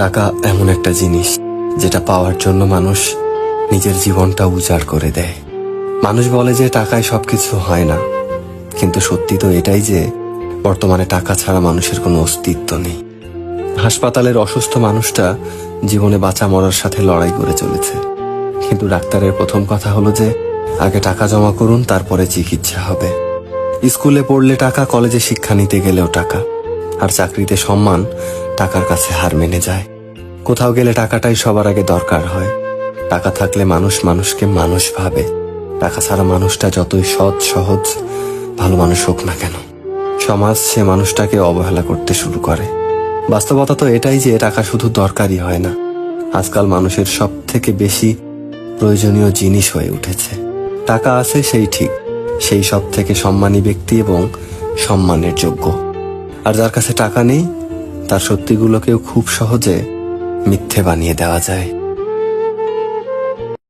টাকা এমন একটা জিনিস যেটা পাওয়ার জন্য মানুষ নিজের জীবনটা উজাড় করে দেয়। মানুষ বলে যে টাকায় সবকিছু হয় না, কিন্তু সত্যি তো এটাই যে বর্তমানে টাকা ছাড়া মানুষের কোনো অস্তিত্ব নেই। হাসপাতালের অসুস্থ মানুষটা জীবনে বাঁচা মরার সাথে লড়াই করে চলেছে, কিন্তু ডাক্তারের প্রথম কথা হলো যে আগে টাকা জমা করুন, তারপরে চিকিৎসা হবে। স্কুলে পড়লে টাকা, কলেজে শিক্ষা নিতে গেলেও টাকা, আর চাকরিতে সম্মান টাকার কাছে হার মেনে যায়। কোথাও গেলে টাকাটাই সবার আগে দরকার হয়। টাকা থাকলে মানুষ মানুষকে মানুষ ভাবে। টাকা ছাড়া মানুষটা যতই সৎ সহজ ভালো মানুষ হোক না কেন, সমাজ সে মানুষটাকে অবহেলা করতে শুরু করে। বাস্তবতা তো এটাই যে টাকা শুধু দরকারই হয় না, আজকাল মানুষের সব থেকে বেশি প্রয়োজনীয় জিনিস হয়ে উঠেছে। টাকা আছে সেই ঠিক, সেই সব থেকে সম্মানী ব্যক্তি এবং সম্মানের যোগ্য। আর যার কাছে টাকা নেই, তার সত্যিগুলোকেও খুব সহজে মিথ্যে বানিয়ে দেওয়া যায়।